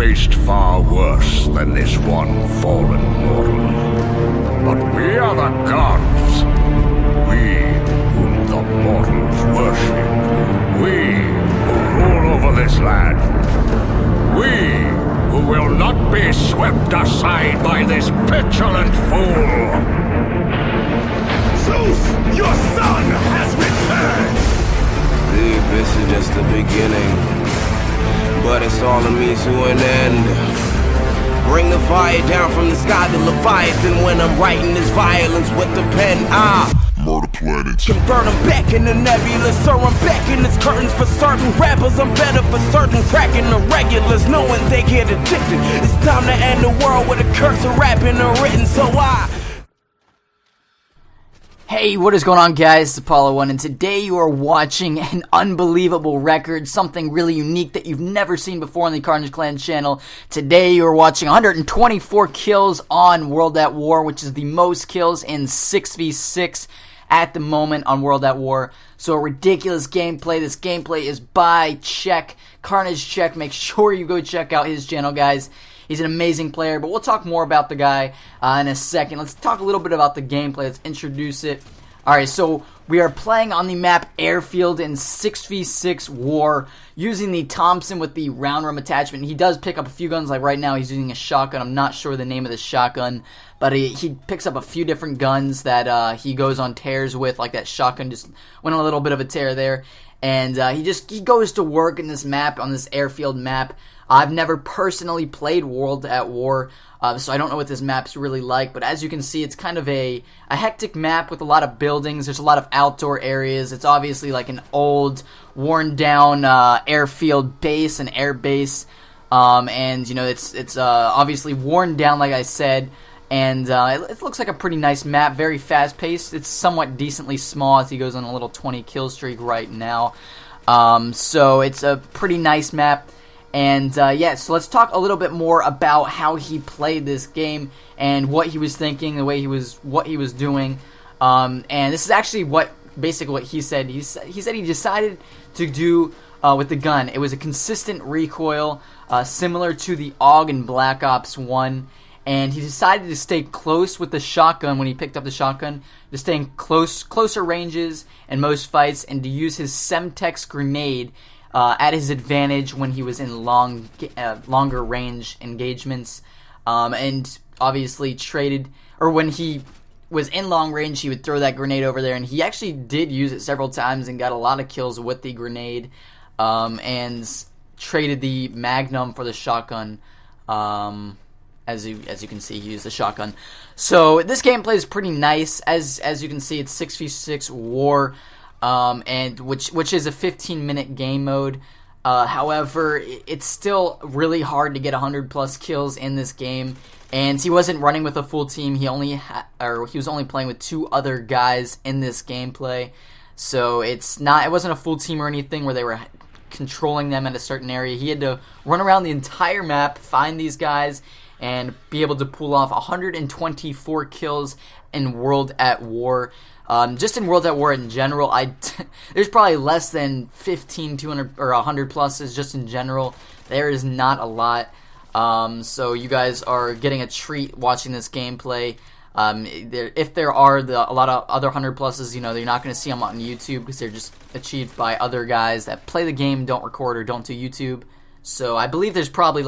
faced far worse than this one fallen mortal. But we are the gods. We whom the mortals worship. We who rule over this land. We who will not be swept aside by this petulant fool. Zeus, your son has returned! The abyss is just the beginning, but it's all a means to an end. Bring the fire down from the sky, the Leviathan, when I'm writing this violence with the pen. Murder planets. Convert them back into nebulous, sir, I'm back in this curtains for certain rappers. I'm better for certain, cracking the regulars, knowing they get addicted. It's time to end the world with a curse of rapping and written, so Hey, what is going on, guys? It's Apollo 1, and today you are watching an unbelievable record, something really unique that you've never seen before on the Carnage Clan channel. Today you are watching 124 kills on World at War, which is the most kills in 6v6 at the moment on World at War. So a ridiculous gameplay. This gameplay is by Check, Carnage Check. Make sure you go check out his channel, guys. He's an amazing player, but we'll talk more about the guy in a second. Let's talk a little bit about the gameplay. Let's introduce it. Alright, so we are playing on the map Airfield in 6v6 War using the Thompson with the round room attachment. He does pick up a few guns, like right now he's using a shotgun. I'm not sure the name of the shotgun, but he picks up a few different guns that he goes on tears with, like that shotgun just went on a little bit of a tear there. And he goes to work in this map, on this Airfield map. I've never personally played World at War, so I don't know what this map's really like, but as you can see, it's kind of a hectic map with a lot of buildings. There's a lot of outdoor areas. It's obviously like an old, worn-down airfield base, an air base, and, you know, it's obviously worn down, like I said, and it looks like a pretty nice map, very fast-paced. It's somewhat decently small as he goes on a little 20-kill streak right now, so it's a pretty nice map. And yeah, so let's talk a little bit more about how he played this game and what he was thinking, what he was doing. And this is actually basically what he said. He said he decided to do with the gun. It was a consistent recoil, similar to the AUG in Black Ops 1. And he decided to stay close with the shotgun when he picked up the shotgun, to stay in closer ranges in most fights, and to use his Semtex grenade at his advantage when he was in longer range engagements, and obviously when he was in long range, he would throw that grenade over there, and he actually did use it several times and got a lot of kills with the grenade, and traded the Magnum for the shotgun. As you can see, he used the shotgun. So this gameplay is pretty nice. As you can see, it's 6v6 War. And which is a 15-minute game mode. However, it's still really hard to get 100+ kills in this game. And he wasn't running with a full team. He was only playing with 2 other guys in this gameplay. So it wasn't a full team or anything where they were controlling them at a certain area. He had to run around the entire map, find these guys, and be able to pull off 124 kills in World at War. Just in World at War in general, there's probably less than 15, 200, or 100 pluses just in general. There is not a lot. So you guys are getting a treat watching this gameplay. If there are a lot of other 100 pluses, you know, you're not going to see them on YouTube because they're just achieved by other guys that play the game, don't record, or don't do YouTube. So I believe there's probably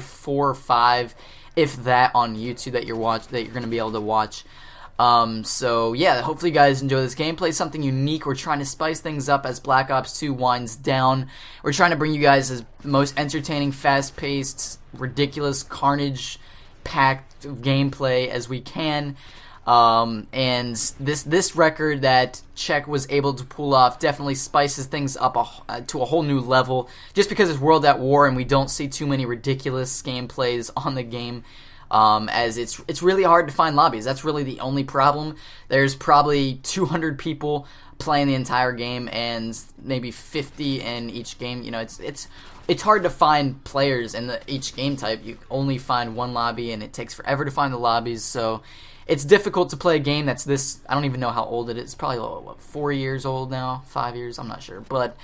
4 or 5, if that, on YouTube that you're going to be able to watch. So yeah, hopefully you guys enjoy this gameplay. Something unique. We're trying to spice things up as Black Ops 2 winds down. We're trying to bring you guys the most entertaining, fast-paced, ridiculous, carnage-packed gameplay as we can. And this record that Czech was able to pull off definitely spices things up to a whole new level, just because it's World at War and we don't see too many ridiculous gameplays on the game. As it's really hard to find lobbies. That's really the only problem. There's probably 200 people playing the entire game and maybe 50 in each game. You know, it's hard to find players in each game type. You only find one lobby and it takes forever to find the lobbies, so it's difficult to play a game that's this. I don't even know how old it is. It's probably 4 years old now, 5 years, I'm not sure, but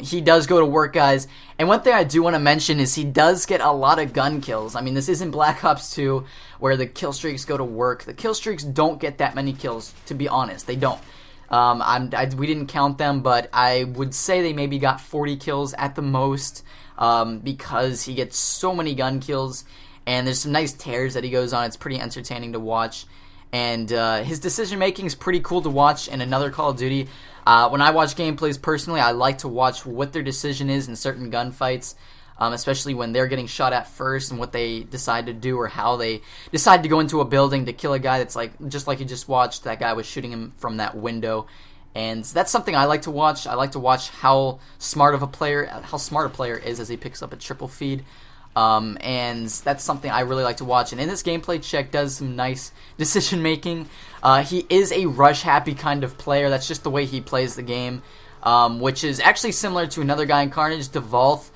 He does go to work, guys. And one thing I do want to mention is he does get a lot of gun kills. I mean, this isn't Black Ops 2 where the kill streaks go to work. The kill streaks don't get that many kills, to be honest. They don't. We didn't count them, but I would say they maybe got 40 kills at the most, because he gets so many gun kills, and there's some nice tears that he goes on. It's pretty entertaining to watch, and his decision making is pretty cool to watch in another Call of Duty. When I watch gameplays personally, I like to watch what their decision is in certain gunfights, especially when they're getting shot at first and what they decide to do or how they decide to go into a building to kill a guy that's just like you just watched. That guy was shooting him from that window, and that's something I like to watch. I like to watch how smart a player is as he picks up a triple feed. And that's something I really like to watch. And in this gameplay, Czech does some nice decision making. He is a rush happy kind of player. That's just the way he plays the game, which is actually similar to another guy in Carnage, DeVolf.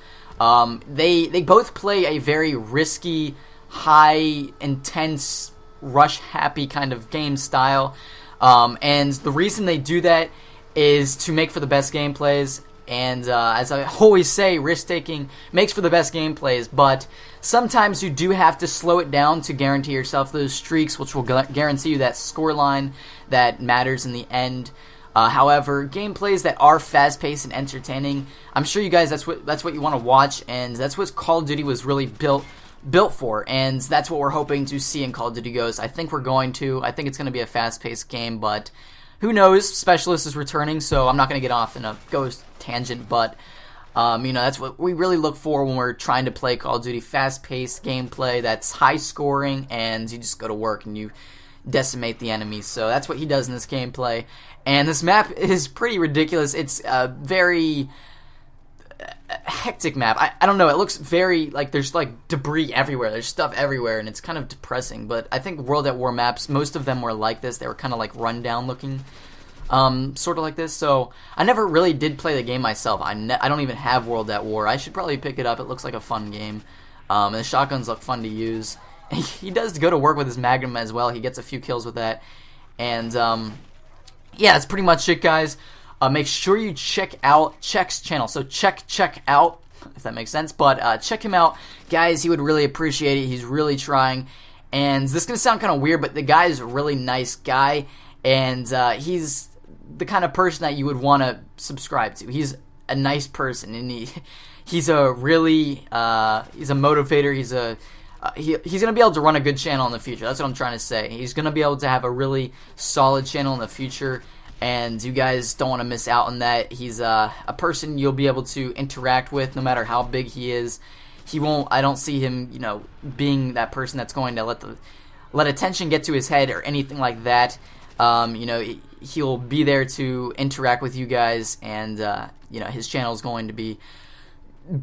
They both play a very risky, high, intense, rush happy kind of game style. And the reason they do that is to make for the best gameplays. And as I always say, risk-taking makes for the best gameplays, but sometimes you do have to slow it down to guarantee yourself those streaks, which will guarantee you that scoreline that matters in the end. However, gameplays that are fast-paced and entertaining, I'm sure you guys that's what you want to watch, and that's what Call of Duty was really built for, and that's what we're hoping to see in Call of Duty Ghosts. I think it's going to be a fast-paced game, but who knows? Specialist is returning, so I'm not going to get off in a Ghost tangent, but that's what we really look for when we're trying to play Call of Duty. Fast-paced gameplay that's high-scoring, and you just go to work and you decimate the enemies. So that's what he does in this gameplay. And this map is pretty ridiculous. It's a very hectic map. I don't know. It looks very there's debris everywhere. There's stuff everywhere, and it's kind of depressing. But I think World at War maps, most of them were like this. They were kind of run-down looking, sort of like this. So I never really did play the game myself. I don't even have World at War. I should probably pick it up. It looks like a fun game. And the shotguns look fun to use. He does go to work with his Magnum as well. He gets a few kills with that. And yeah, that's pretty much it, guys. Make sure you check out Czech's channel. So check out, if that makes sense. But check him out. Guys, he would really appreciate it. He's really trying. And this is going to sound kind of weird, but the guy is a really nice guy. And he's the kind of person that you would want to subscribe to. He's a nice person. And he's a really, he's a motivator. He's going to be able to run a good channel in the future. That's what I'm trying to say. He's going to be able to have a really solid channel in the future. And you guys don't want to miss out on that. He's a person you'll be able to interact with no matter how big he is. I don't see him, being that person that's going to let attention get to his head or anything like that. He'll be there to interact with you guys, and his channel is going to be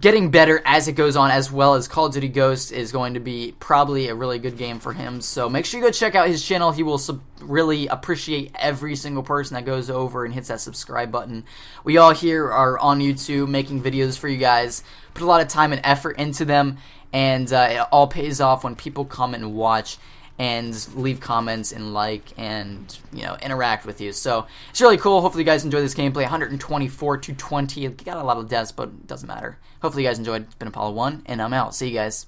getting better as it goes on, as well as Call of Duty Ghosts is going to be probably a really good game for him. So make sure you go check out his channel. He will really appreciate every single person that goes over and hits that subscribe button. We all here are on YouTube making videos for you guys, put a lot of time and effort into them, and it all pays off when people come and watch and leave comments and and interact with you. So it's really cool. Hopefully you guys enjoy this gameplay. 124 to 20. It got a lot of deaths, but it doesn't matter. Hopefully you guys enjoyed. It's been Apollo 1, and I'm out. See you guys.